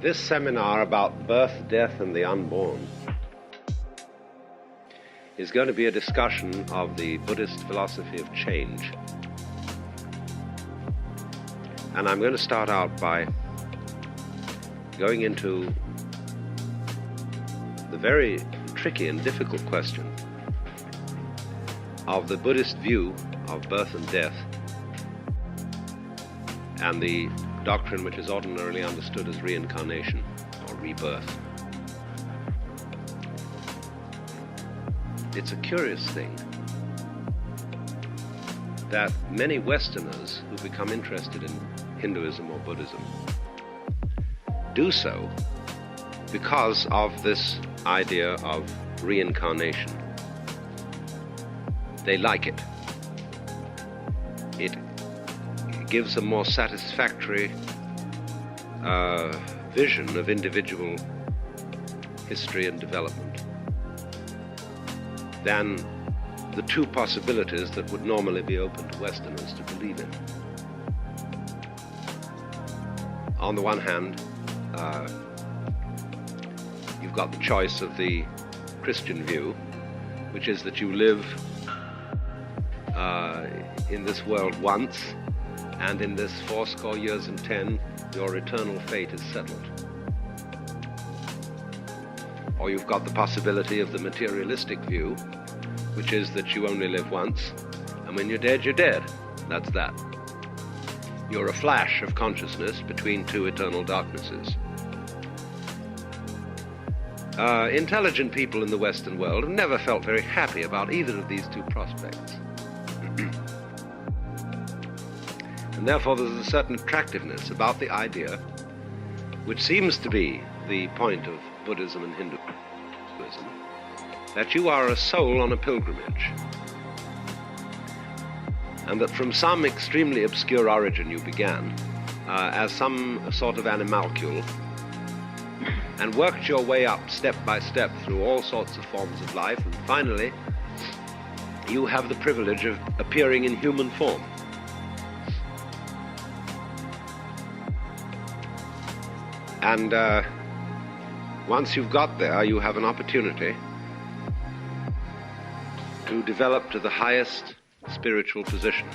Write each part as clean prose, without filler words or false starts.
This seminar about birth, death, and the unborn is going to be a discussion of the Buddhist philosophy of change. And I'm going to start out by going into the very tricky and difficult question of the Buddhist view of birth and death and the doctrine which is ordinarily understood as reincarnation or rebirth. It's a curious thing that many Westerners who become interested in Hinduism or Buddhism do so because of this idea of reincarnation. They like it. It gives a more satisfactory vision of individual history and development than the two possibilities that would normally be open to Westerners to believe in. On the one hand, you've got the choice of the Christian view, which is that you live in this world once, and in this 80 years and 10, your eternal fate is settled. Or you've got the possibility of the materialistic view, which is that you only live once, and when you're dead. That's that. You're a flash of consciousness between two eternal darknesses. Intelligent people in the Western world have never felt very happy about either of these two prospects. And therefore there's a certain attractiveness about the idea, which seems to be the point of Buddhism and Hinduism, that you are a soul on a pilgrimage, and that from some extremely obscure origin you began as some sort of animalcule, and worked your way up step by step through all sorts of forms of life, and finally you have the privilege of appearing in human form. And once you've got there, you have an opportunity to develop to the highest spiritual position.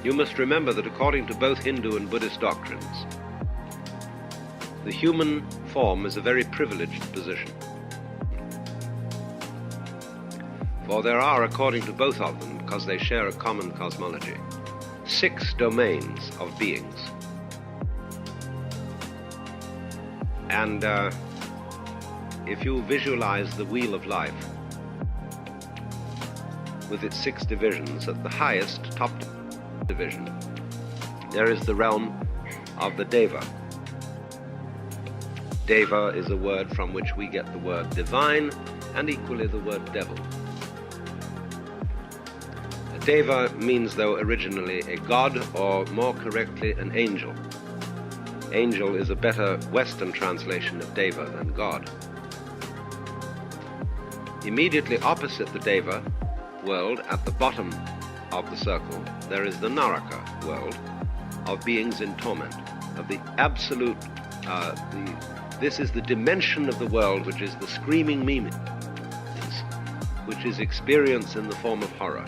You must remember that according to both Hindu and Buddhist doctrines, the human form is a very privileged position. For there are, according to both of them, because they share a common cosmology, 6 domains of beings. And if you visualize the wheel of life with its 6 divisions, at the highest, top division, there is the realm of the Deva. Deva is a word from which we get the word divine, and equally the word devil. Deva means, though, originally a god, or more correctly, an angel. Angel is a better Western translation of Deva than God. Immediately opposite the Deva world, at the bottom of the circle, there is the Naraka world of beings in torment, of the absolute, this is the dimension of the world which is the screaming memes, which is experience in the form of horror.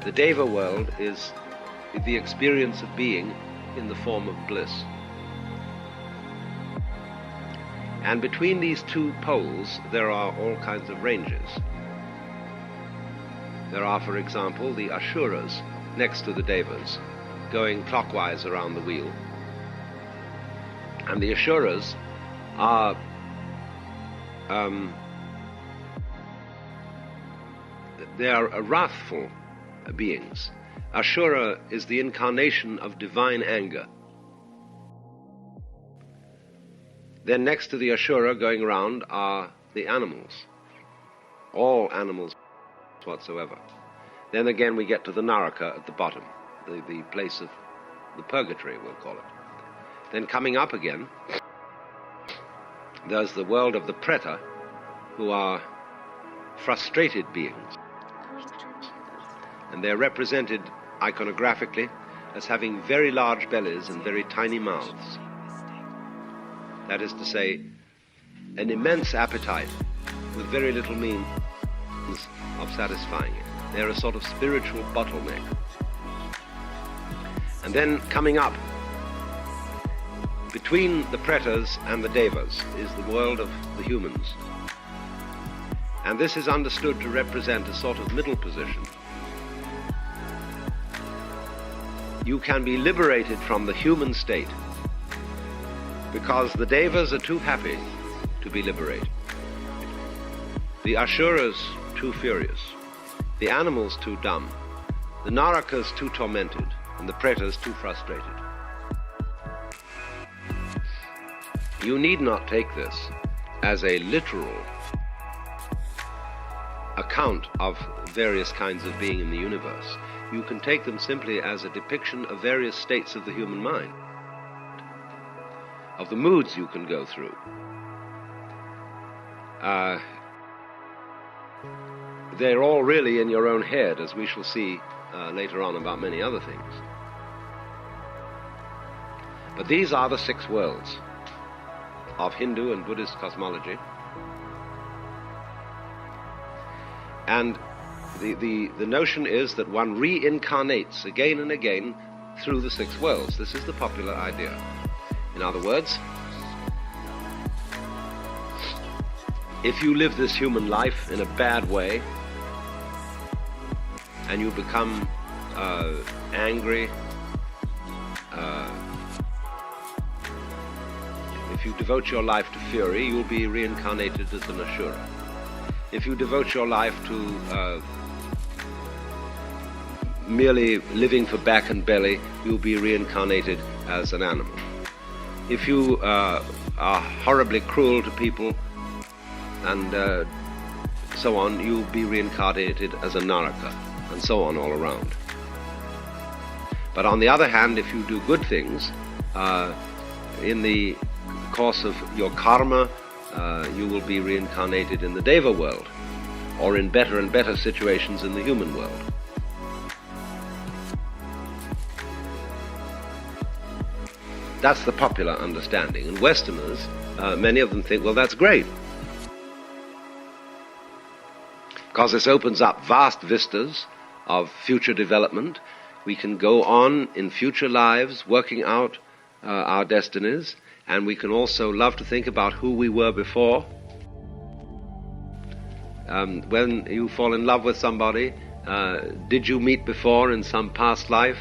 The Deva world is the experience of being in the form of bliss. And between these two poles, there are all kinds of ranges. There are, for example, the Asuras next to the Devas, going clockwise around the wheel. And the Asuras are they are wrathful beings. Ashura is the incarnation of divine anger. Then next to the Ashura going around are the animals, all animals whatsoever. Then again we get to the Naraka at the bottom, the place of the purgatory, we'll call it. Then coming up again, there's the world of the Preta, who are frustrated beings. And they're represented iconographically as having very large bellies and very tiny mouths. That is to say, an immense appetite with very little means of satisfying it. They're a sort of spiritual bottleneck. And then coming up between the pretas and the devas is the world of the humans. And this is understood to represent a sort of middle position. You can be liberated from the human state because the devas are too happy to be liberated. The asuras too furious, the animals too dumb, the narakas too tormented, and the pretas too frustrated. You need not take this as a literal account of various kinds of being in the universe. You can take them simply as a depiction of various states of the human mind, of the moods you can go through. They're all really in your own head, as we shall see later on about many other things. But these are the 6 worlds of Hindu and Buddhist cosmology. And the notion is that one reincarnates again and again through the 6 worlds. This is the popular idea. In other words, if you live this human life in a bad way, and you become angry, if you devote your life to fury, you'll be reincarnated as an Ashura. If you devote your life to merely living for back and belly, you'll be reincarnated as an animal. If you are horribly cruel to people and so on, you'll be reincarnated as a naraka, and so on all around. But on the other hand, if you do good things, in the course of your karma, you will be reincarnated in the deva world, or in better and better situations in the human world. That's the popular understanding. And Westerners, many of them think, well, that's great, because this opens up vast vistas of future development. We can go on in future lives working out our destinies, and we can also love to think about who we were before. When you fall in love with somebody, did you meet before in some past life?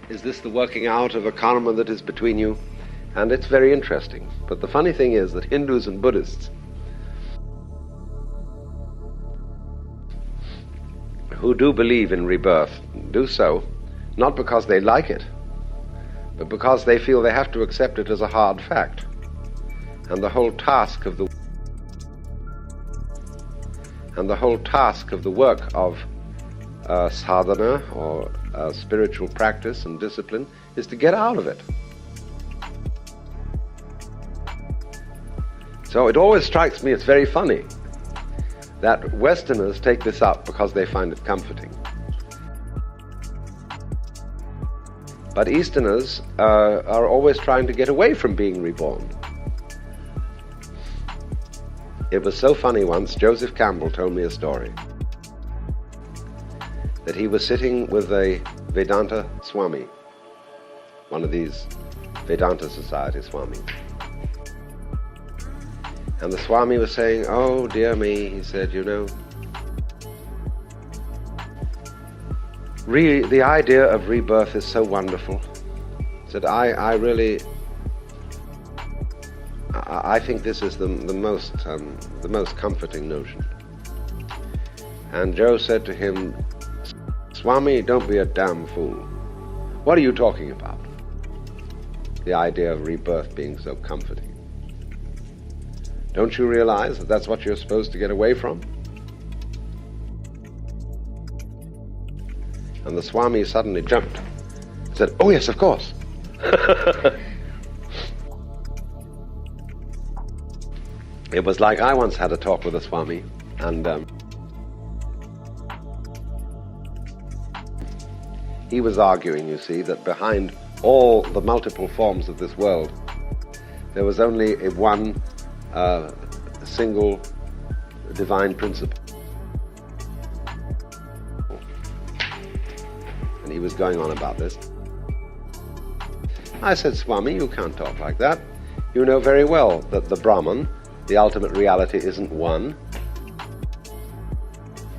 Is this the working out of a karma that is between you? And it's very interesting. But the funny thing is that Hindus and Buddhists who do believe in rebirth do so not because they like it, but because they feel they have to accept it as a hard fact. And the whole task of the work of sadhana, or spiritual practice and discipline, is to get out of it. So it always strikes me, it's very funny that Westerners take this up because they find it comforting. But Easterners are always trying to get away from being reborn. It was so funny once, Joseph Campbell told me a story, that he was sitting with a Vedanta Swami, one of these Vedanta Society Swamis. And the Swami was saying, oh dear me, he said, you know, really, the idea of rebirth is so wonderful. He said, I think this is the most comforting notion. And Joe said to him, Swami, don't be a damn fool. What are you talking about? The idea of rebirth being so comforting. Don't you realize that that's what you're supposed to get away from? And the Swami suddenly jumped and said, oh yes, of course. It was like I once had a talk with a Swami, and he was arguing, you see, that behind all the multiple forms of this world, there was only one single divine principle. And he was going on about this. I said, Swami, you can't talk like that. You know very well that the Brahman, the ultimate reality, isn't one.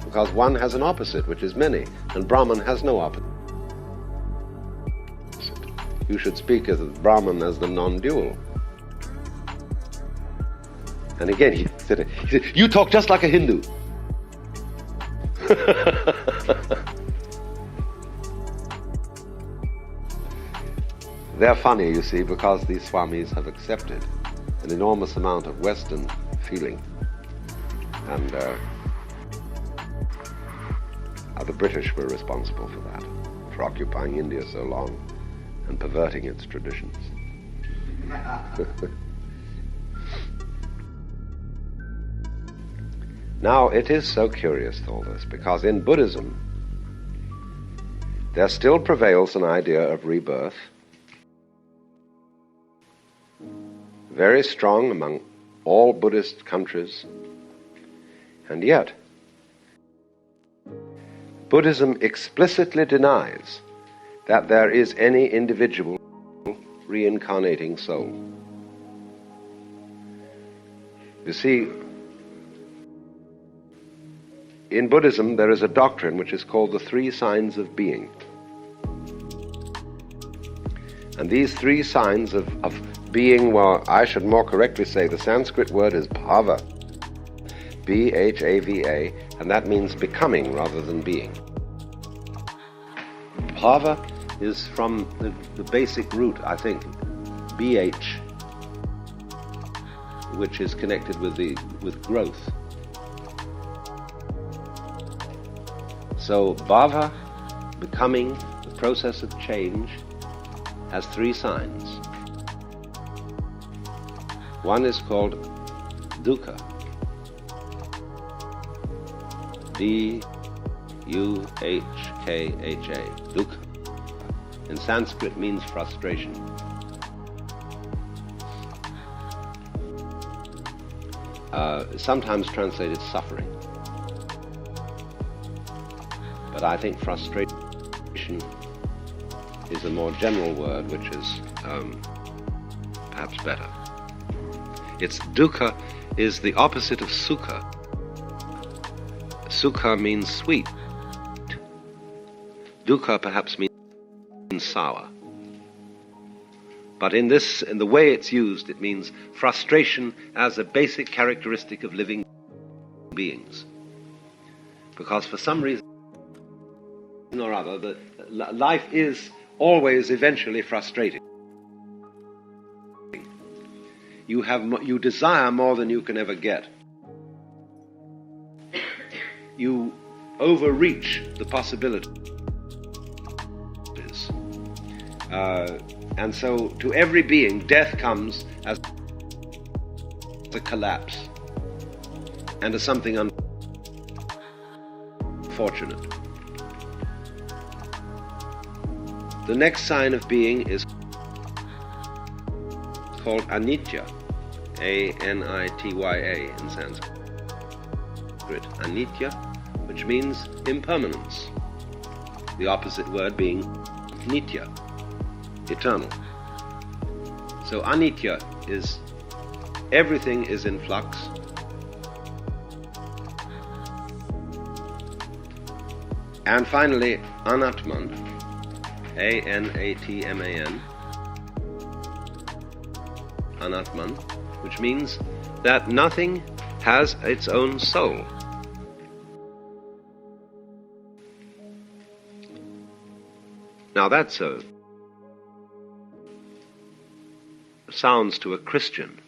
Because one has an opposite, which is many, and Brahman has no opposite. You should speak of Brahman as the non-dual. And again, he said, you talk just like a Hindu. They're funny, you see, because these Swamis have accepted an enormous amount of Western feeling. And the British were responsible for that, for occupying India so long and perverting its traditions. Now, it is so curious, all this, because in Buddhism, there still prevails an idea of rebirth, very strong among all Buddhist countries, and yet Buddhism explicitly denies that there is any individual reincarnating soul. You see, in Buddhism there is a doctrine which is called the 3 signs of being. And these 3 signs of being, well, I should more correctly say the Sanskrit word is bhava, B-H-A-V-A, and that means becoming rather than being. Bhava is from the basic root, I think, B-H, which is connected with growth. So bhava, becoming, the process of change, has 3 signs. One is called dukkha, D-U-H-K-H-A, dukkha. In Sanskrit means frustration. Sometimes translated suffering. But I think frustration is a more general word, which is perhaps better. Its dukkha is the opposite of sukha. Sukha means sweet. Dukkha perhaps means sour. But in the way it's used, it means frustration as a basic characteristic of living beings. Because for some reason or other, life is always eventually frustrating. You desire more than you can ever get. You overreach the possibilities. And so to every being, death comes as a collapse and as something unfortunate. The next sign of being is called anitya, A-N-I-T-Y-A in Sanskrit. Anitya, which means impermanence. The opposite word being nitya, eternal. So anitya is everything is in flux. And finally, anatman, A-N-A-T-M-A-N, anatman, which means that nothing has its own soul. Now that's sounds to a Christian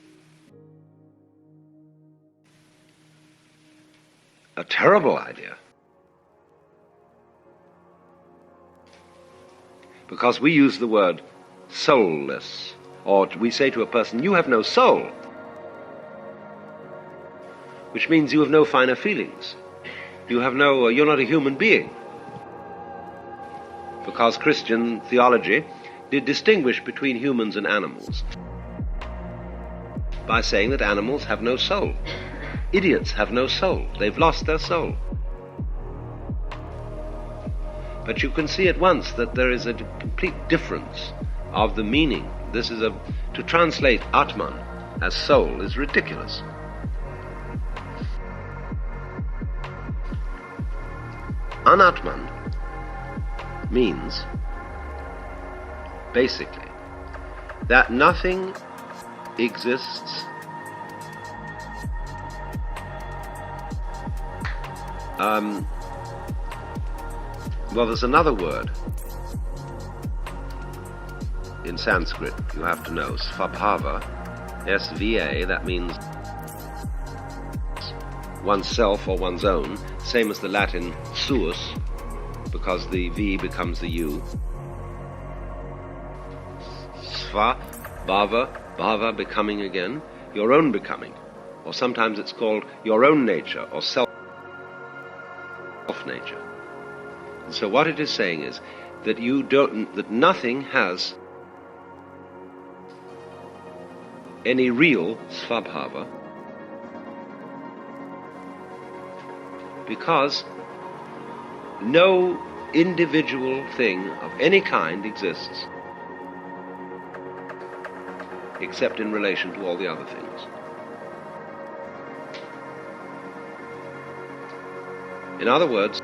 a terrible idea. Because we use the word soulless, or we say to a person, you have no soul, which means you have no finer feelings. You're not a human being. Because Christian theology did distinguish between humans and animals by saying that animals have no soul. Idiots have no soul. They've lost their soul. But you can see at once that there is a complete difference of the meaning. To translate Atman as soul is ridiculous. Anatman means, basically, that nothing exists well, there's another word in Sanskrit you have to know, svabhava, S-V-A, that means oneself or one's own, same as the Latin suus, because the V becomes the U. Sva, bhava, bhava, becoming again, your own becoming, or sometimes it's called your own nature or self-nature. And so what it is saying is that that nothing has any real svabhava, because no individual thing of any kind exists except in relation to all the other things. In other words,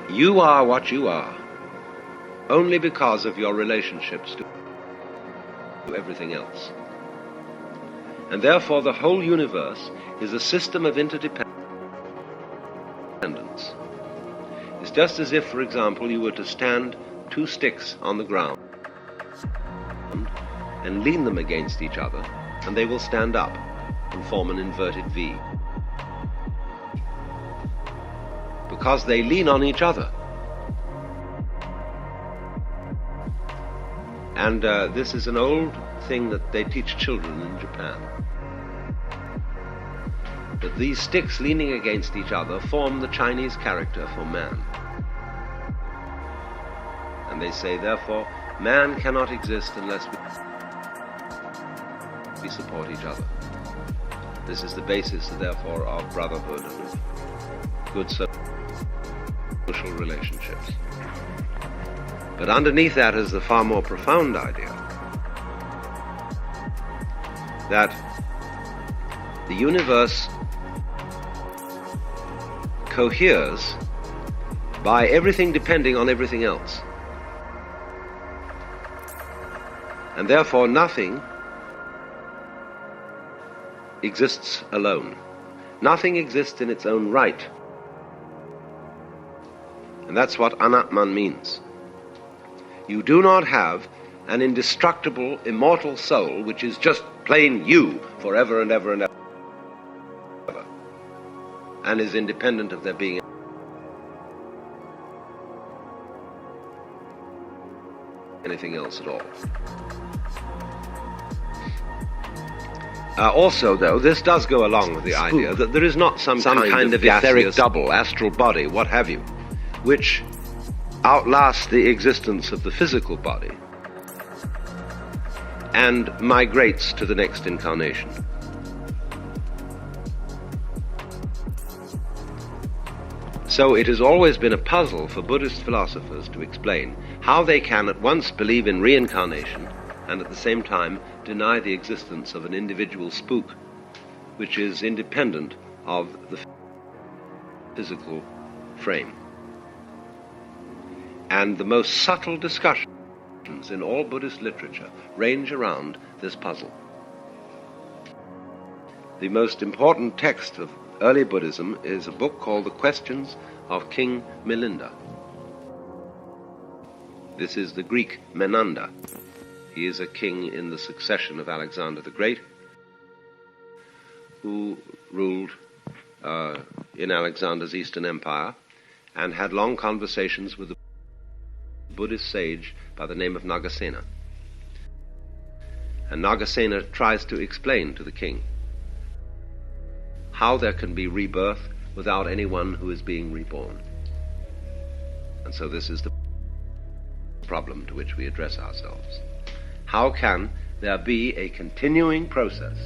you are what you are only because of your relationships to everything else. And therefore the whole universe is a system of interdependence. It's just as if, for example, you were to stand two sticks on the ground and lean them against each other, and they will stand up and form an inverted V. Because they lean on each other. And this is an old thing that they teach children in Japan. That these sticks leaning against each other form the Chinese character for man. And they say, therefore, man cannot exist unless we support each other. This is the basis, therefore, of brotherhood and of good social relationships. But underneath that is the far more profound idea that the universe coheres by everything depending on everything else. And therefore nothing exists alone. Nothing exists in its own right. And that's what Anatman means. You do not have an indestructible, immortal soul which is just plain you forever and ever and ever, and is independent of there being anything else at all. Also, though, this does go along with the idea that there is not some kind of etheric double, astral body, what have you, which outlasts the existence of the physical body and migrates to the next incarnation. So it has always been a puzzle for Buddhist philosophers to explain how they can at once believe in reincarnation and at the same time deny the existence of an individual spook which is independent of the physical frame. And the most subtle discussions in all Buddhist literature range around this puzzle. The most important text of early Buddhism is a book called The Questions of King Milinda. This is the Greek Menander. He is a king in the succession of Alexander the Great, who ruled in Alexander's Eastern Empire and had long conversations with the Buddhist sage by the name of Nagasena. And Nagasena tries to explain to the king how there can be rebirth without anyone who is being reborn. And so this is the problem to which we address ourselves. How can there be a continuing process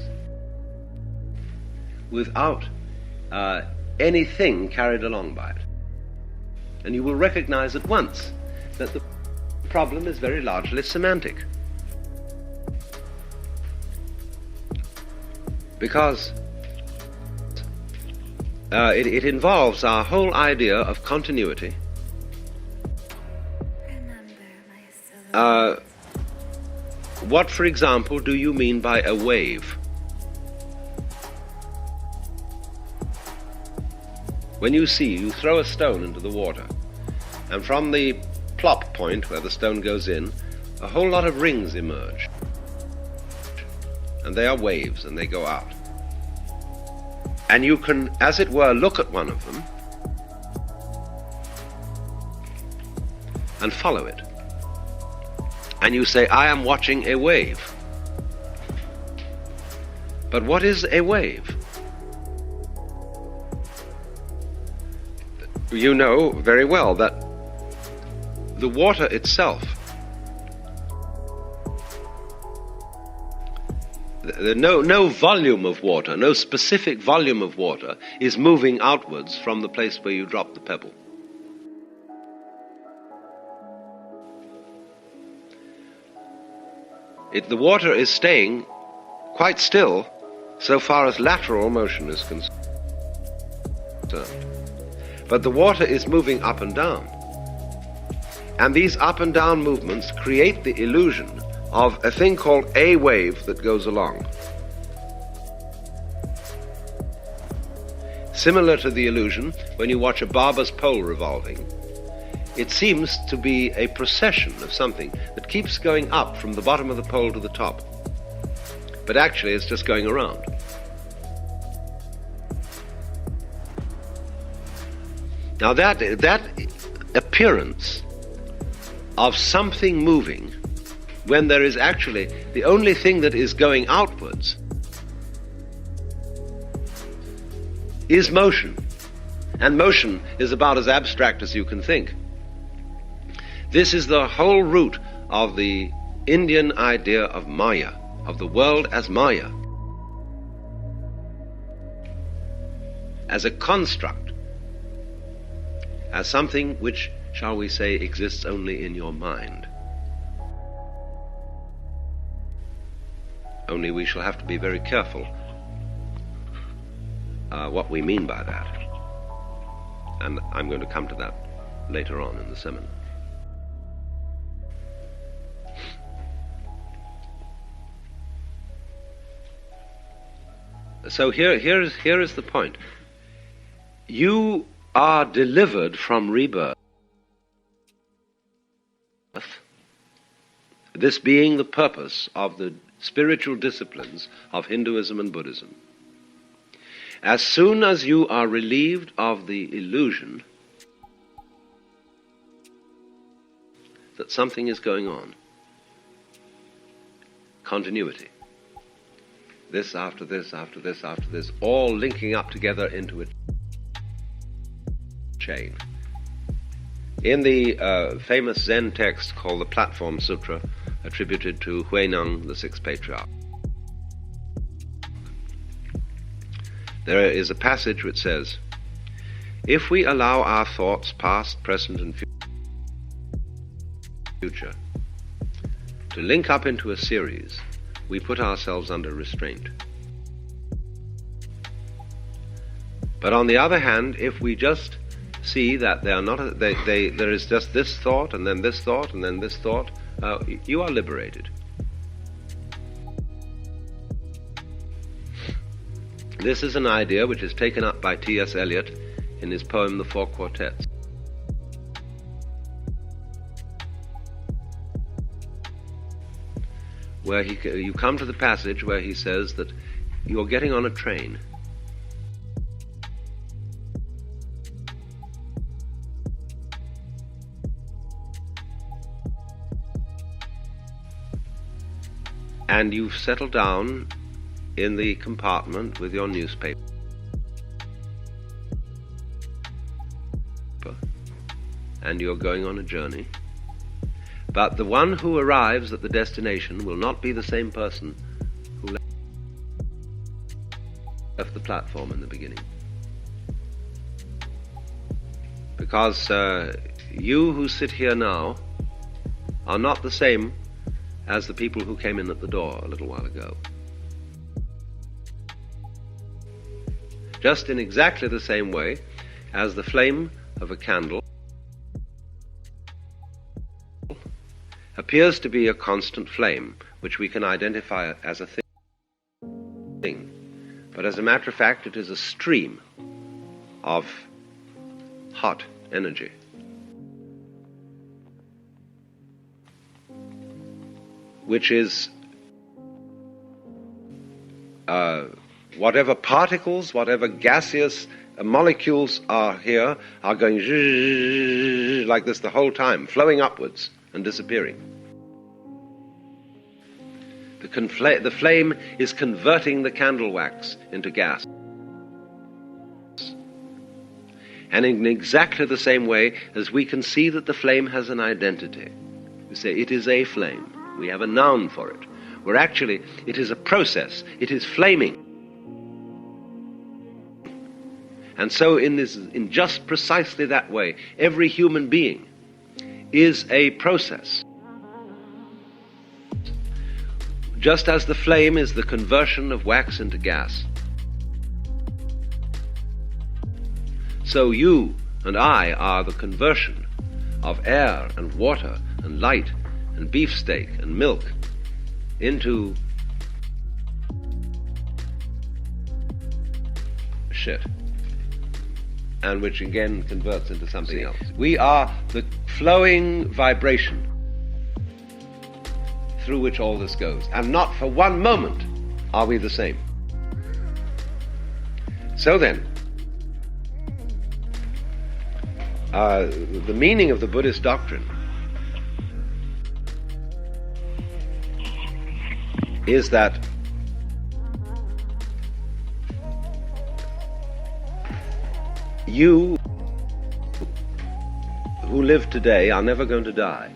without anything carried along by it? And you will recognize at once that the problem is very largely semantic. Because it involves our whole idea of continuity. What, for example, do you mean by a wave? When you throw a stone into the water, and from the plop point where the stone goes in, a whole lot of rings emerge. And they are waves, and they go out. And you can, as it were, look at one of them and follow it. And you say, I am watching a wave. But what is a wave? You know very well that the water itself, no volume of water, no specific volume of water is moving outwards from the place where you drop the pebble. The water is staying quite still so far as lateral motion is concerned. But the water is moving up and down. And these up and down movements create the illusion of a thing called a wave that goes along. Similar to the illusion when you watch a barber's pole revolving. It seems to be a procession of something that keeps going up from the bottom of the pole to the top. But actually it's just going around. Now that appearance of something moving when there is actually the only thing that is going outwards is motion. And motion is about as abstract as you can think. This is the whole root of the Indian idea of Maya, of the world as Maya, as a construct, as something which, shall we say, exists only in your mind. Only we shall have to be very careful what we mean by that. And I'm going to come to that later on in the seminar. So here is the point. You are delivered from rebirth, this being the purpose of the spiritual disciplines of Hinduism and Buddhism. As soon as you are relieved of the illusion that something is going on, continuity, this after this, after this, after this, all linking up together into a chain. In the famous Zen text called the Platform Sutra, attributed to Huineng, the sixth patriarch, there is a passage which says, if we allow our thoughts, past, present, and future, to link up into a series, we put ourselves under restraint. But on the other hand, if we just see that they are not there is just this thought, and then this thought, and then this thought, you are liberated. This is an idea which is taken up by T.S. Eliot in his poem The Four Quartets. Where you come to the passage where he says that you're getting on a train. And you've settled down in the compartment with your newspaper. And you're going on a journey. But the one who arrives at the destination will not be the same person who left the platform in the beginning. Because you who sit here now are not the same as the people who came in at the door a little while ago. Just in exactly the same way as the flame of a candle appears to be a constant flame, which we can identify as a thing. But as a matter of fact, it is a stream of hot energy. Which is whatever particles, whatever gaseous molecules are here are going like this the whole time, flowing upwards and disappearing. The flame is converting the candle wax into gas. And in exactly the same way as we can see that the flame has an identity. We say it is a flame. We have a noun for it. Where actually it is a process. It is flaming. And so in just precisely that way, every human being is a process. Just as the flame is the conversion of wax into gas, so you and I are the conversion of air and water and light and beefsteak and milk into shit, and which again converts into something else. We are the flowing vibration through which all this goes, and not for one moment are we the same. So then, the meaning of the Buddhist doctrine is that you who live today are never going to die.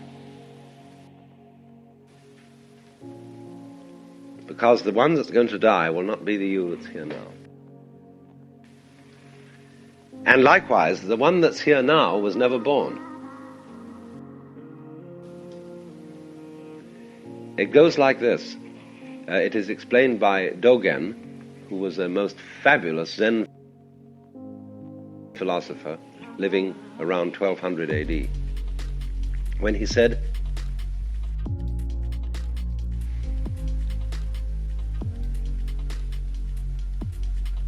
Because the one that's going to die will not be the you that's here now. And likewise, the one that's here now was never born. It goes like this. It is explained by Dogen, who was a most fabulous Zen philosopher living around 1200 AD, when he said,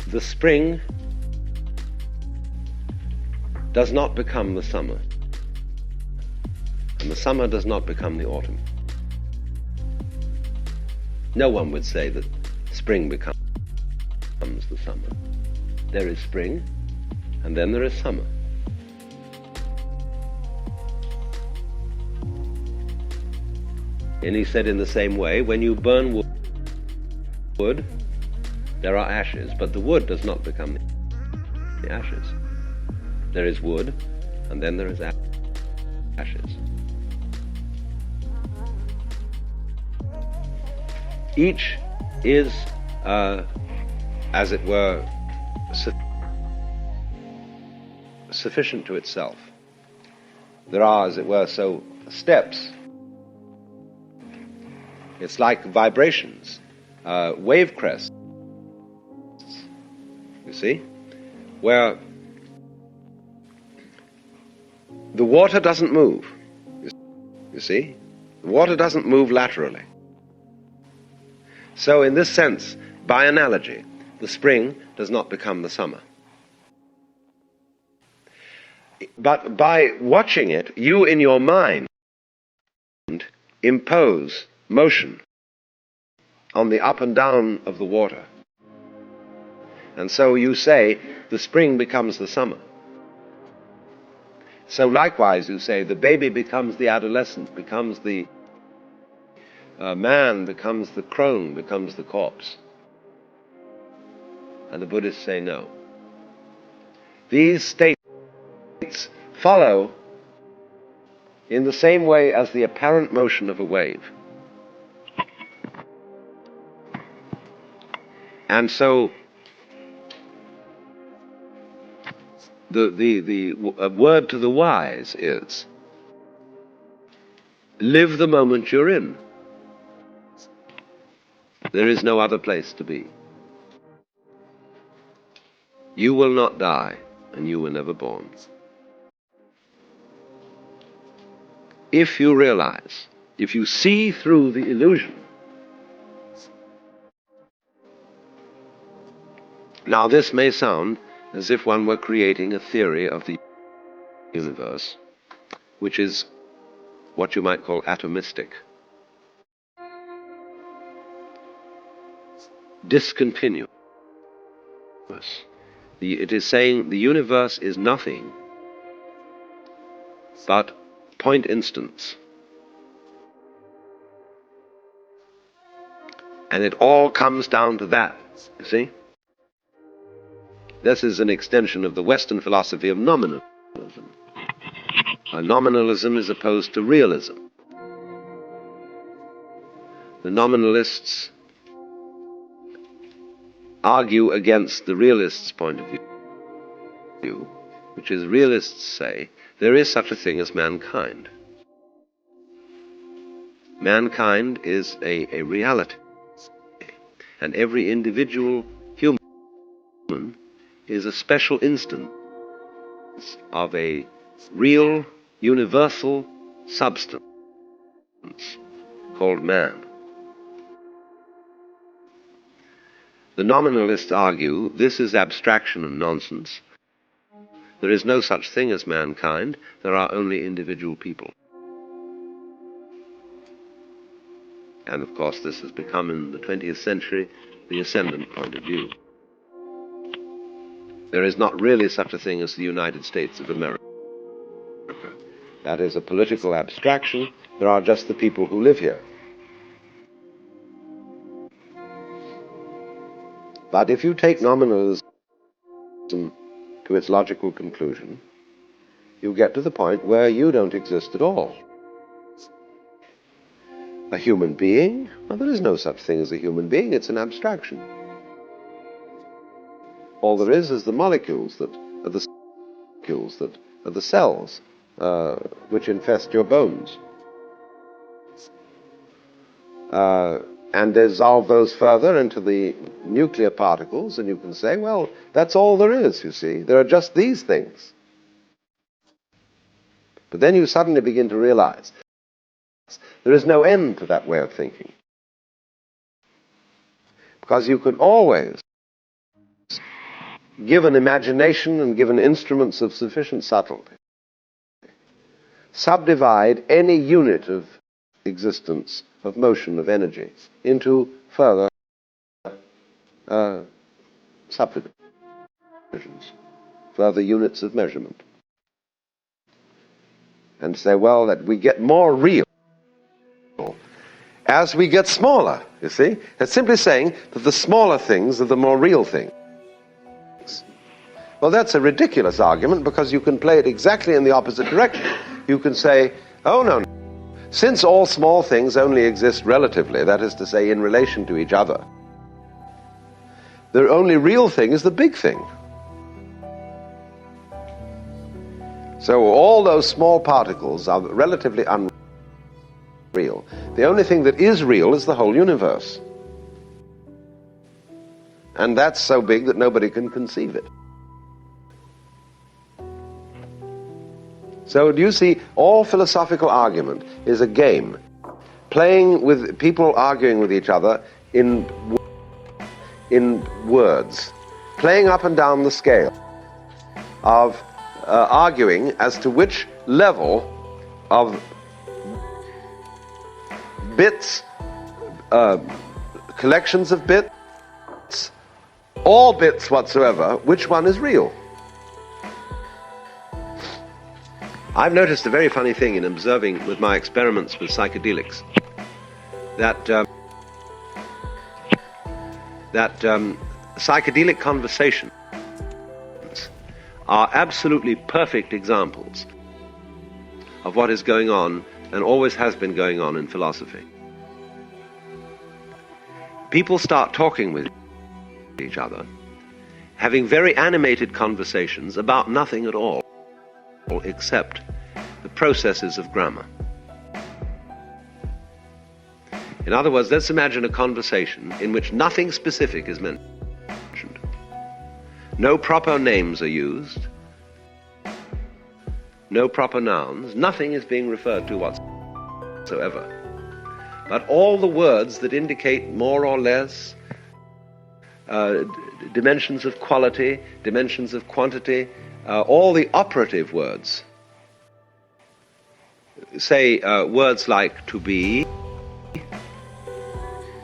the spring does not become the summer, and the summer does not become the autumn. No one would say that spring becomes the summer. There is spring, and then there is summer. And he said in the same way, when you burn wood, there are ashes, but the wood does not become the ashes. There is wood, and then there is ashes. Each is, as it were, sufficient to itself. There are, as it were, so steps. It's like vibrations, wave crests, you see, where the water doesn't move, you see. The water doesn't move laterally. So in this sense, by analogy, the spring does not become the summer. But by watching it, you in your mind impose motion on the up and down of the water. And so you say, the spring becomes the summer. So likewise, you say, the baby becomes the adolescent, becomes the man, becomes the crone, becomes the corpse. And the Buddhists say no. These states follow in the same way as the apparent motion of a wave. And so the word to the wise is, live the moment you're in. There is no other place to be. You will not die, and you were never born. If you realize, if you see through the illusion. Now this may sound as if one were creating a theory of the universe, which is what you might call atomistic, discontinuous. It is saying the universe is nothing but point instants. And it all comes down to that, you see? This is an extension of the Western philosophy of nominalism. Nominalism is opposed to realism. The nominalists argue against the realists' point of view, which is realists say there is such a thing as mankind. Mankind is a reality, and every individual human is a special instance of a real, universal substance called man. The nominalists argue this is abstraction and nonsense. There is no such thing as mankind. There are only individual people. And of course this has become in the 20th century the ascendant point of view. There is not really such a thing as the United States of America. That is a political abstraction. There are just the people who live here. But if you take nominalism to its logical conclusion, you get to the point where you don't exist at all. A human being? Well, there is no such thing as a human being. It's an abstraction. All there is the molecules that are the cells which infest your bones. And dissolve those further into the nuclear particles, and you can say, well, that's all there is, you see. There are just these things. But then you suddenly begin to realize there is no end to that way of thinking. Because you can always, given imagination and given instruments of sufficient subtlety, subdivide any unit of existence, of motion, of energy, into further subdivisions, further units of measurement. And say, well, that we get more real as we get smaller, you see? That's simply saying that the smaller things are the more real things. Well, that's a ridiculous argument, because you can play it exactly in the opposite direction. You can say, oh, no, since all small things only exist relatively, that is to say, in relation to each other, the only real thing is the big thing. So all those small particles are relatively unreal. The only thing that is real is the whole universe. And that's so big that nobody can conceive it. So do you see, all philosophical argument is a game, playing with people arguing with each other in words, playing up and down the scale of arguing as to which level of bits, collections of bits, all bits whatsoever, which one is real. I've noticed a very funny thing in observing with my experiments with psychedelics, that psychedelic conversations are absolutely perfect examples of what is going on and always has been going on in philosophy. People start talking with each other, having very animated conversations about nothing at all, except the processes of grammar. In other words, let's imagine a conversation in which nothing specific is mentioned. No proper names are used, no proper nouns, nothing is being referred to whatsoever. But all the words that indicate more or less dimensions of quality, dimensions of quantity, all the operative words, say words like to be,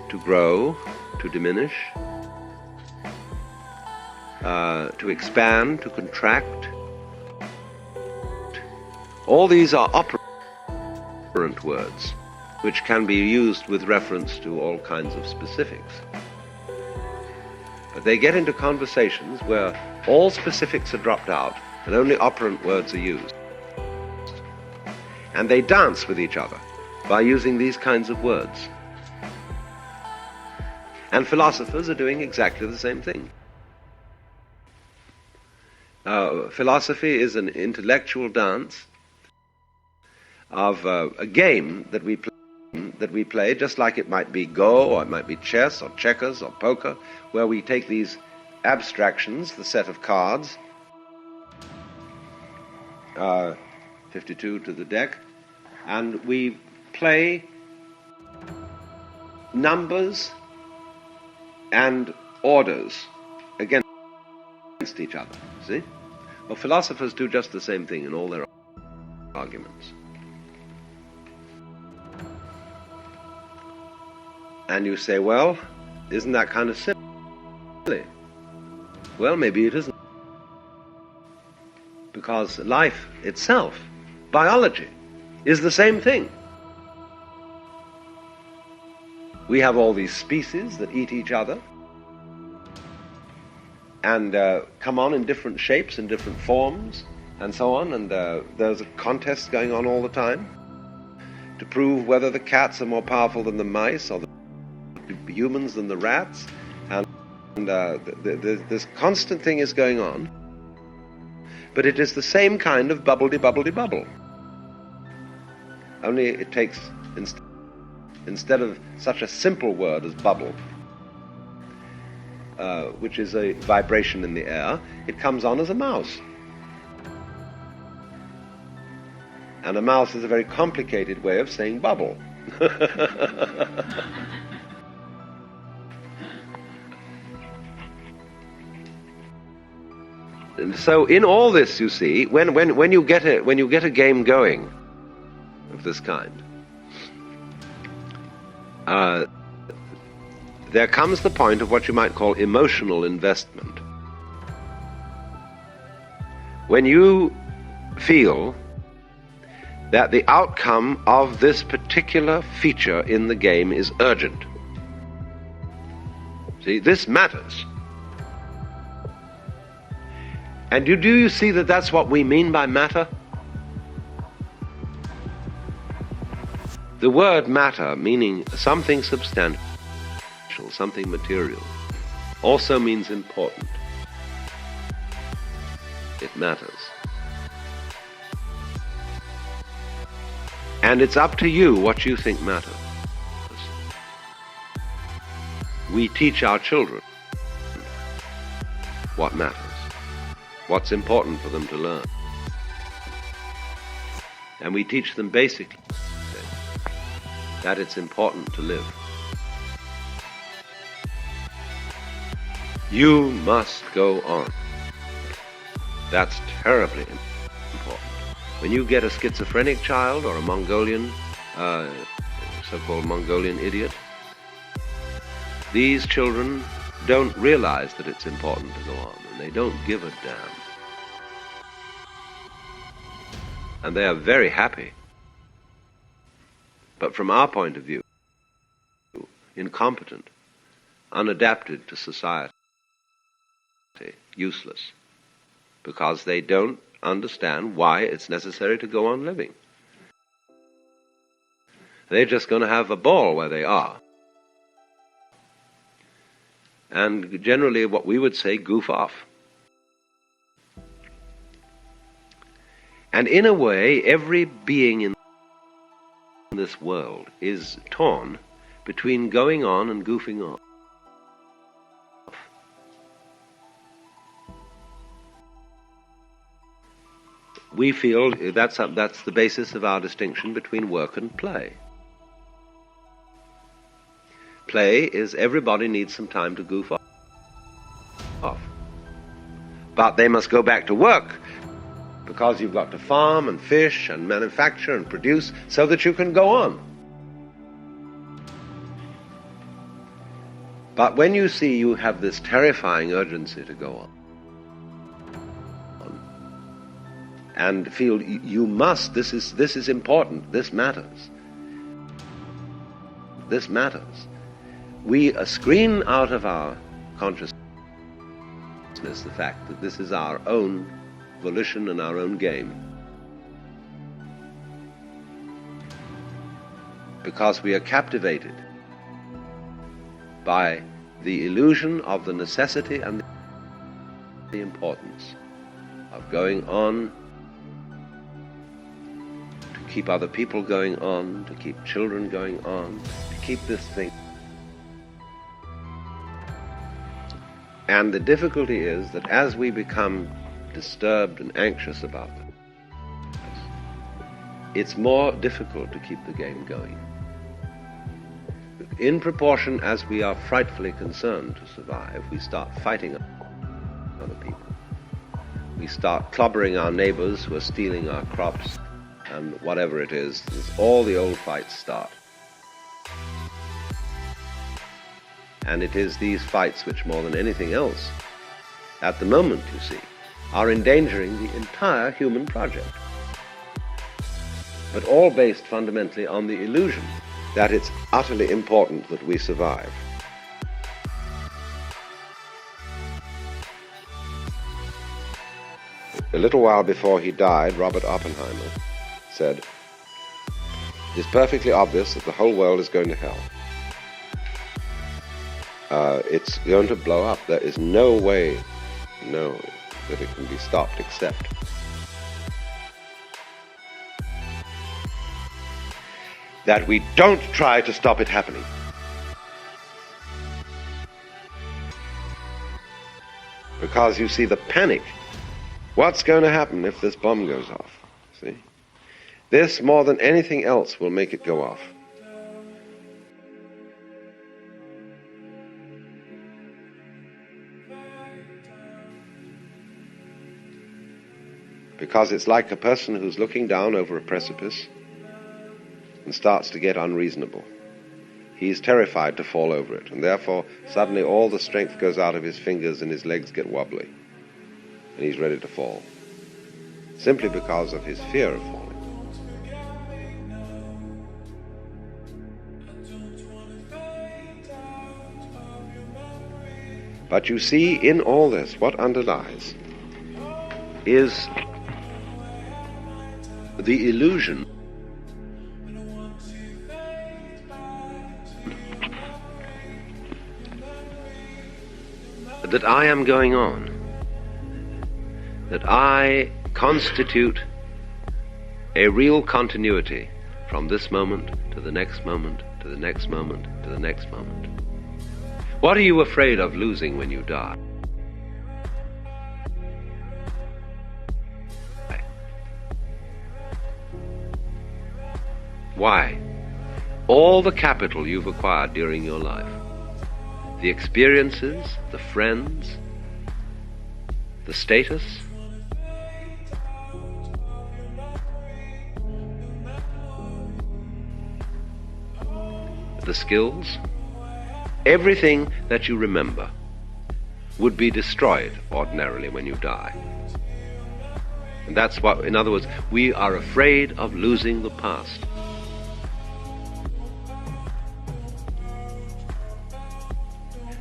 to grow, to diminish, to expand, to contract. All these are operant words, which can be used with reference to all kinds of specifics. But they get into conversations where all specifics are dropped out and only operant words are used. And they dance with each other by using these kinds of words. And philosophers are doing exactly the same thing. Philosophy is an intellectual dance of a game that we play, just like it might be Go, or it might be chess, or checkers, or poker, where we take these abstractions, the set of cards, 52 to the deck, and we play numbers and orders against each other, see? Well, philosophers do just the same thing in all their arguments. And you say, well, isn't that kind of silly? Well, maybe it isn't. Because life itself, biology, is the same thing. We have all these species that eat each other and come on in different shapes and different forms and so on, and there's a contest going on all the time to prove whether the cats are more powerful than the mice or the humans than the rats, and this constant thing is going on, but it is the same kind of bubble-de-bubble-de-bubble. Only it takes, instead of such a simple word as bubble, which is a vibration in the air, it comes on as a mouse. And a mouse is a very complicated way of saying bubble. And so in all this, you see, when you get a game going of this kind, there comes the point of what you might call emotional investment. When you feel that the outcome of this particular feature in the game is urgent. See, this matters. And do you see that that's what we mean by matter? The word matter, meaning something substantial, something material, also means important. It matters. And it's up to you what you think matters. We teach our children what matters, what's important for them to learn. And we teach them basically that it's important to live. You must go on. That's terribly important. When you get a schizophrenic child or a Mongolian, so-called Mongolian idiot, these children don't realize that it's important to go on, and they don't give a damn. And they are very happy. But from our point of view, incompetent, unadapted to society, useless, because they don't understand why it's necessary to go on living. They're just going to have a ball where they are. And generally what we would say, goof off. And in a way, every being in this world is torn between going on and goofing off. We feel that's the basis of our distinction between work and play. Play is everybody needs some time to goof off. But they must go back to work, because you've got to farm and fish and manufacture and produce so that you can go on. But when you see you have this terrifying urgency to go on, and feel you must, this is important, this matters, we screen out of our consciousness the fact that this is our own volition and our own game, because we are captivated by the illusion of the necessity and the importance of going on, to keep other people going on, to keep children going on, to keep this thing. And the difficulty is that as we become disturbed and anxious about it, it's more difficult to keep the game going. In proportion as we are frightfully concerned to survive, we start fighting other people. We start clobbering our neighbors who are stealing our crops, and whatever it is, all the old fights start. And it is these fights which, more than anything else, at the moment, you see, are endangering the entire human project. But all based fundamentally on the illusion that it's utterly important that we survive. A little while before he died, Robert Oppenheimer said, "It's perfectly obvious that the whole world is going to hell. It's going to blow up. There is no way, that it can be stopped except that we don't try to stop it happening." Because you see the panic. What's going to happen if this bomb goes off? See? This, more than anything else, will make it go off. Because it's like a person who's looking down over a precipice and starts to get unreasonable. He's terrified to fall over it, and therefore suddenly all the strength goes out of his fingers and his legs get wobbly, and he's ready to fall, simply because of his fear of falling. But you see, in all this, what underlies is the illusion that I am going on, that I constitute a real continuity from this moment to the next moment, to the next moment, to the next moment. What are you afraid of losing when you die? Why? All the capital you've acquired during your life, the experiences, the friends, the status, the skills, everything that you remember would be destroyed ordinarily when you die. And that's what, in other words, we are afraid of losing the past.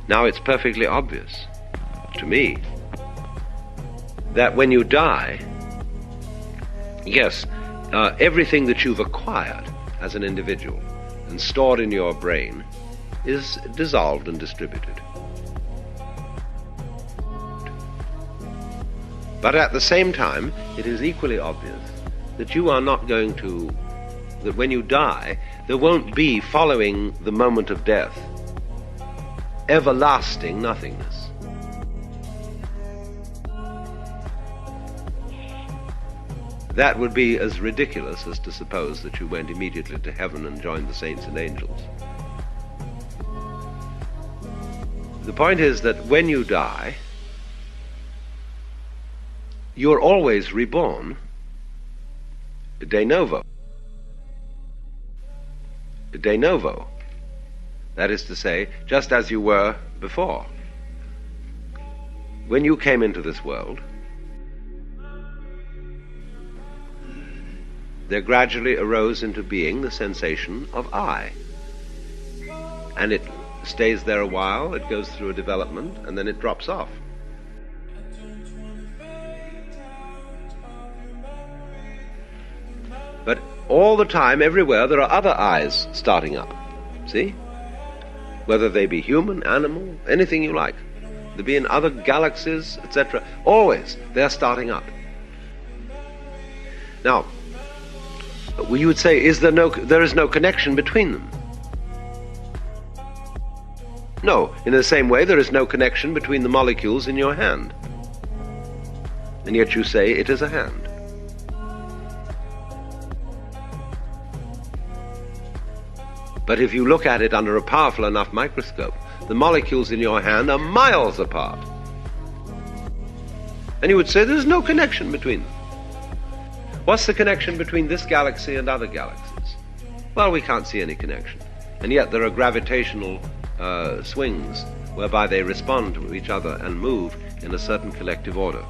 Now it's perfectly obvious to me that when you die, yes, everything that you've acquired as an individual, and stored in your brain is dissolved and distributed. But at the same time, it is equally obvious that you are not going to, that when you die, there won't be, following the moment of death, everlasting nothingness. That would be as ridiculous as to suppose that you went immediately to heaven and joined the saints and angels. The point is that when you die, you're always reborn de novo. De novo. That is to say, just as you were before. When you came into this world, there gradually arose into being the sensation of I. And it stays there a while, it goes through a development, and then it drops off. But all the time, everywhere, there are other I's starting up. See? Whether they be human, animal, anything you like. They be in other galaxies, etc. Always, they're starting up. Now, you would say, there is no connection between them. No, in the same way, there is no connection between the molecules in your hand. And yet you say it is a hand. But if you look at it under a powerful enough microscope, the molecules in your hand are miles apart. And you would say there's no connection between them. What's the connection between this galaxy and other galaxies? Well, we can't see any connection. And yet there are gravitational swings whereby they respond to each other and move in a certain collective order.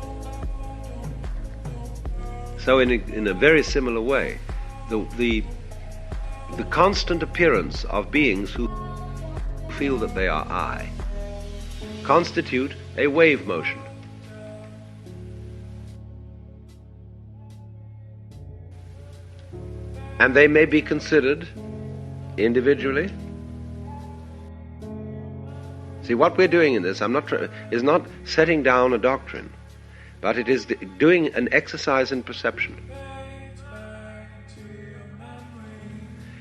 So in a very similar way, the constant appearance of beings who feel that they are I constitute a wave motion. And they may be considered individually. See, what we're doing in this is not setting down a doctrine, but it is doing an exercise in perception.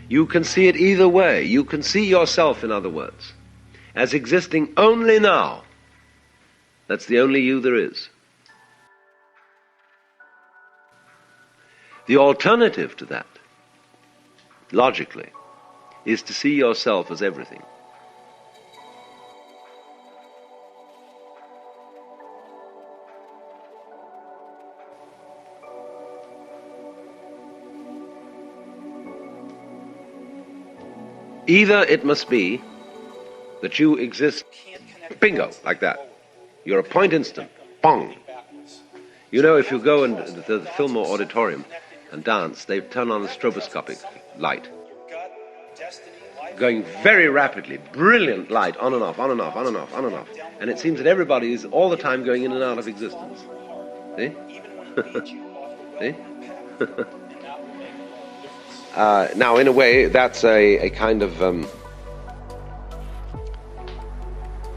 You can see it either way. You can see yourself, in other words, as existing only now. That's the only you there is. The alternative to that, logically, is to see yourself as everything. Either it must be that you exist, bingo, like that. You're a point instant, bong. You know, if you go into the Fillmore Auditorium and dance, they turn on a stroboscopic light, going very rapidly, brilliant light, on and off, on and off, on and off, on and off. And it seems that everybody is all the time going in and out of existence. See? See? Now, in a way, that's a kind of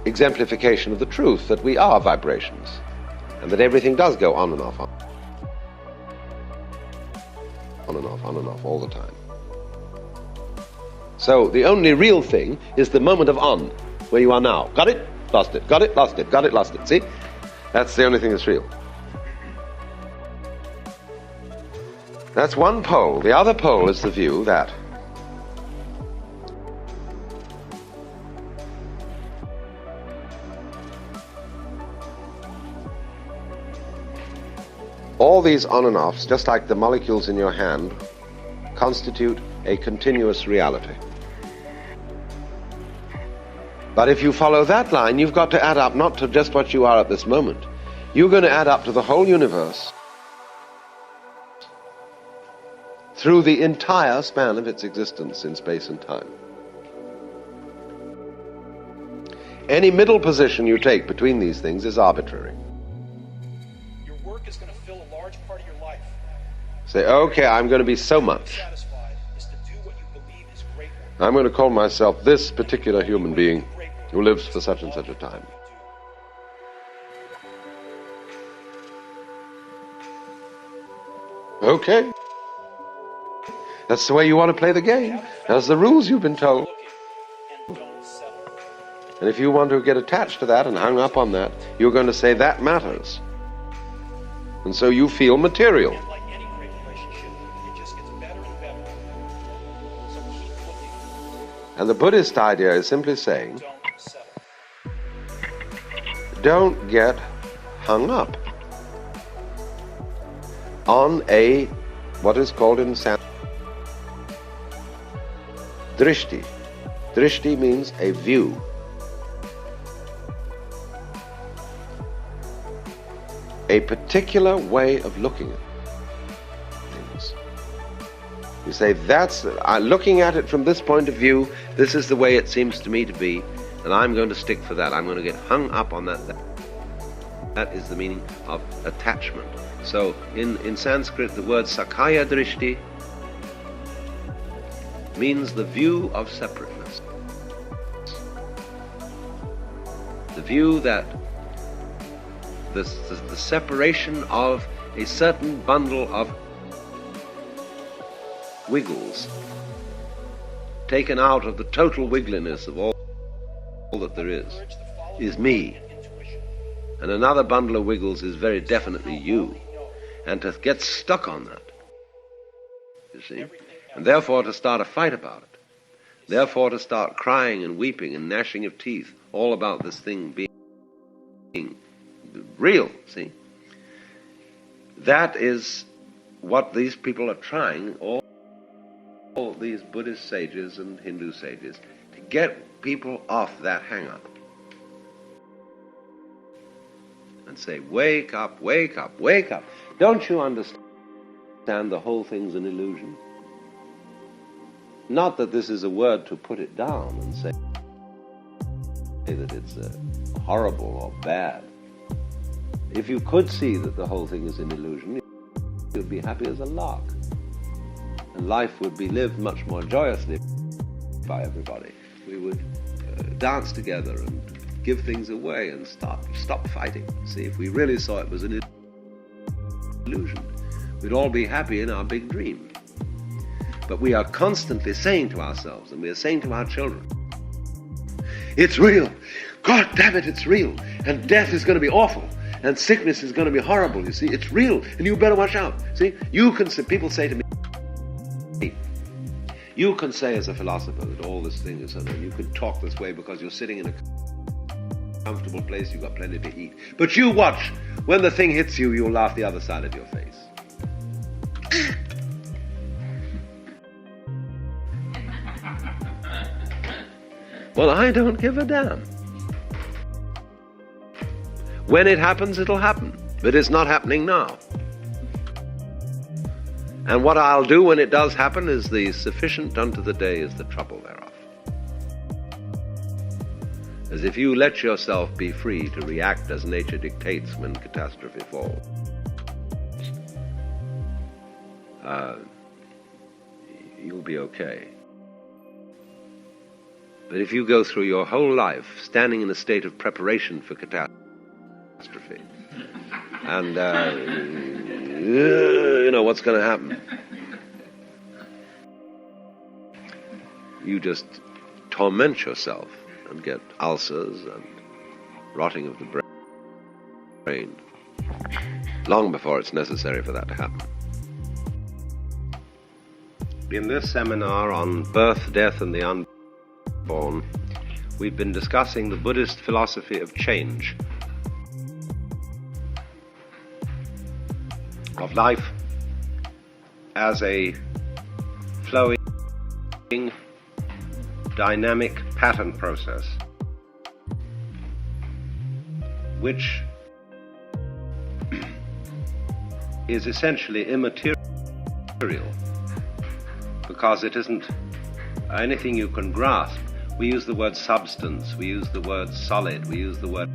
exemplification of the truth that we are vibrations, and that everything does go on and off, on and off, on and off, all the time. So the only real thing is the moment of on, where you are now. Got it? Lost it. Got it? Lost it. Got it? Lost it. See? That's the only thing that's real. That's one pole. The other pole is the view that all these on and offs, just like the molecules in your hand, constitute a continuous reality. But if you follow that line, you've got to add up not to just what you are at this moment. You're going to add up to the whole universe through the entire span of its existence in space and time. Any middle position you take between these things is arbitrary. Your work is going to fill a large part of your life. Say, okay, I'm going to be so much. Satisfied is to do what you believe is great work. I'm going to call myself this particular human being who lives for such and such a time. Okay. That's the way you want to play the game. That's the rules you've been told. And if you want to get attached to that and hung up on that, you're going to say that matters. And so you feel material. And like any great relationship, it just gets better and better. So keep looking. And the Buddhist idea is simply saying, Don't settle. don't get hung up on what is called in Sanskrit, drishti. Drishti means a view. A particular way of looking at things. You say, that's, looking at it from this point of view, this is the way it seems to me to be, and I'm going to stick for that. I'm going to get hung up on that. That is the meaning of attachment. So in Sanskrit, the word sakaya drishti means the view of separateness. The view that the separation of a certain bundle of wiggles taken out of the total wiggliness of all that there is me. And another bundle of wiggles is very definitely you. And to get stuck on that, you see, and therefore to start a fight about it, therefore to start crying and weeping and gnashing of teeth all about this thing being real, see, that is what these people are trying, all these Buddhist sages and Hindu sages, to get people off that hang-up. And say, wake up, wake up, wake up. Don't you understand the whole thing's an illusion? Not that this is a word to put it down and say that it's horrible or bad. If you could see that the whole thing is an illusion, you'd be happy as a lark. And life would be lived much more joyously by everybody. We would dance together and give things away and stop fighting. See, if we really saw it was an illusion, we'd all be happy in our big dream. But we are constantly saying to ourselves, and we are saying to our children, it's real. God damn it, it's real. And death is going to be awful. And sickness is going to be horrible, you see. It's real, and you better watch out. See, you can say, people say to me, you can say as a philosopher that all this thing is, you can talk this way because you're sitting in a comfortable place, you've got plenty to eat. But you watch, when the thing hits you, you'll laugh the other side of your face. Well, I don't give a damn. When it happens, it'll happen. But it's not happening now. And what I'll do when it does happen is the sufficient unto the day is the trouble thereof. As if you let yourself be free to react as nature dictates when catastrophe falls, you'll be okay. But if you go through your whole life standing in a state of preparation for catastrophe, and you know what's going to happen, you just torment yourself and get ulcers and rotting of the brain long before it's necessary for that to happen. In this seminar on birth, death, and the unborn, we've been discussing the Buddhist philosophy of change, of life as a flowing, dynamic pattern process, which is essentially immaterial because it isn't anything you can grasp. We use the word substance, we use the word solid, we use the word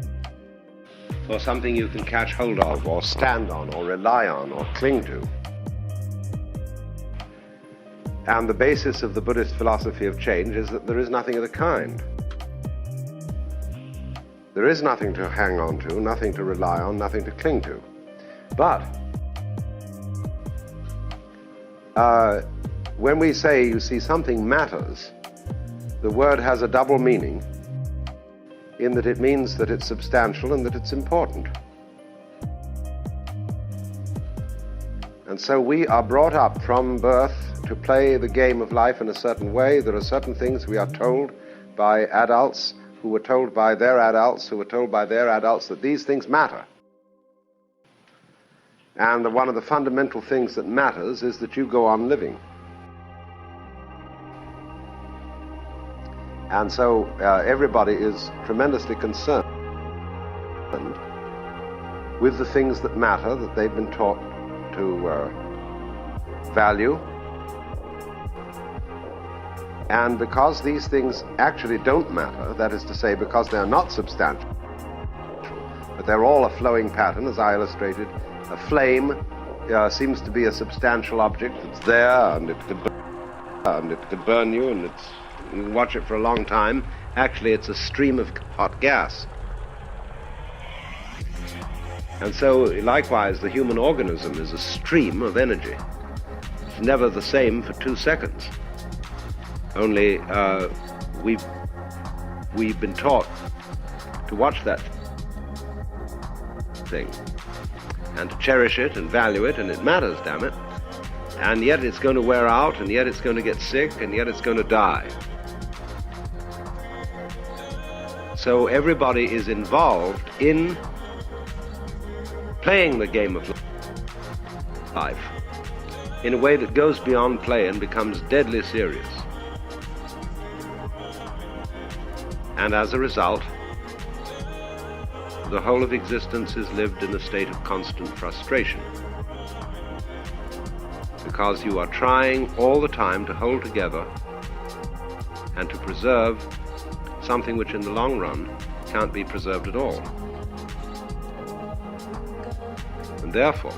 for something you can catch hold of or stand on or rely on or cling to. And the basis of the Buddhist philosophy of change is that there is nothing of the kind. There is nothing to hang on to, nothing to rely on, nothing to cling to. But when we say, you see, something matters, the word has a double meaning in that it means that it's substantial and that it's important. And so we are brought up from birth to play the game of life in a certain way. There are certain things we are told by adults who were told by their adults who were told by their adults that these things matter. And one of the fundamental things that matters is that you go on living. And so everybody is tremendously concerned with the things that matter, that they've been taught to value. And because these things actually don't matter, that is to say, because they're not substantial, but they're all a flowing pattern, as I illustrated, a flame seems to be a substantial object that's there, and it could burn you, and you can watch it for a long time. Actually, it's a stream of hot gas. And so, likewise, the human organism is a stream of energy. It's never the same for 2 seconds. Only we've been taught to watch that thing and to cherish it and value it, and it matters, damn it. And yet it's going to wear out, and yet it's going to get sick, and yet it's going to die. So everybody is involved in playing the game of life in a way that goes beyond play and becomes deadly serious. And as a result, the whole of existence is lived in a state of constant frustration, because you are trying all the time to hold together and to preserve something which in the long run can't be preserved at all. And therefore,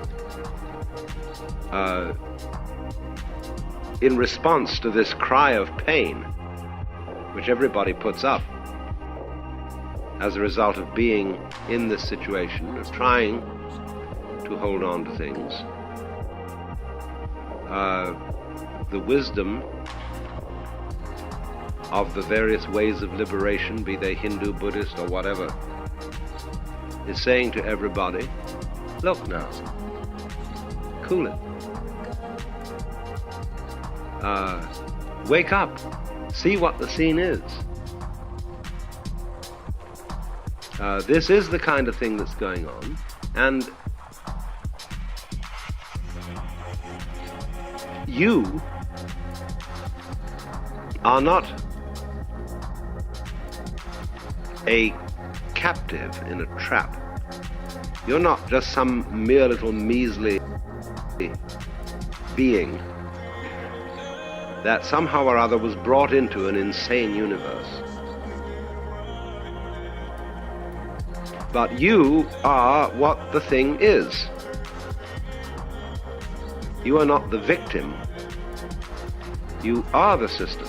in response to this cry of pain, which everybody puts up as a result of being in this situation, of trying to hold on to things, the wisdom of the various ways of liberation, be they Hindu, Buddhist, or whatever, is saying to everybody, look now, cool it. Wake up, see what the scene is. This is the kind of thing that's going on, and you are not a captive in a trap. You're not just some mere little measly being that somehow or other was brought into an insane universe. But you are what the thing is. You are not the victim. You are the system.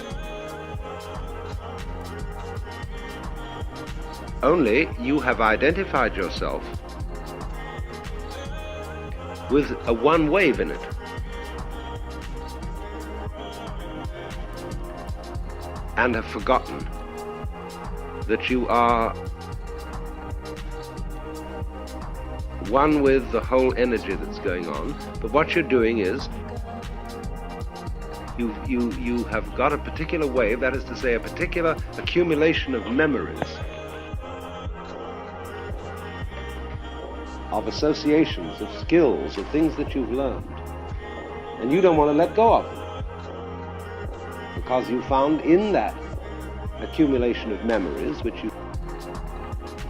Only you have identified yourself with a one wave in it. And have forgotten that you are one with the whole energy that's going on. But what you're doing is you have got a particular wave, that is to say a particular accumulation of memories, of associations, of skills, of things that you've learned, and you don't want to let go of them, because you found in that accumulation of memories, which you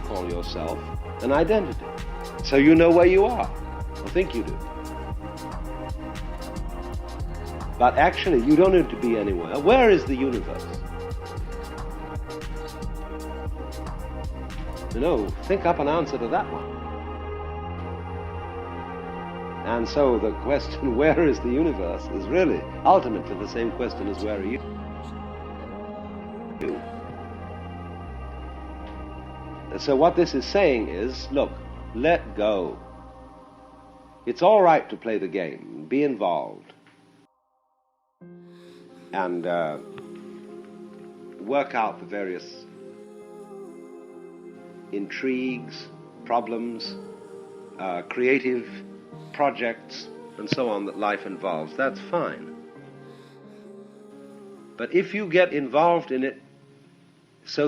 call yourself, an identity. So you know where you are, or think you do. But actually, you don't need to be anywhere. Where is the universe? You know, think up an answer to that one. And so the question, where is the universe, is really ultimately the same question as where are you? So what this is saying is, look, let go. It's all right to play the game, be involved, and work out the various intrigues, problems, creative projects, and so on that life involves. That's fine. But if you get involved in it so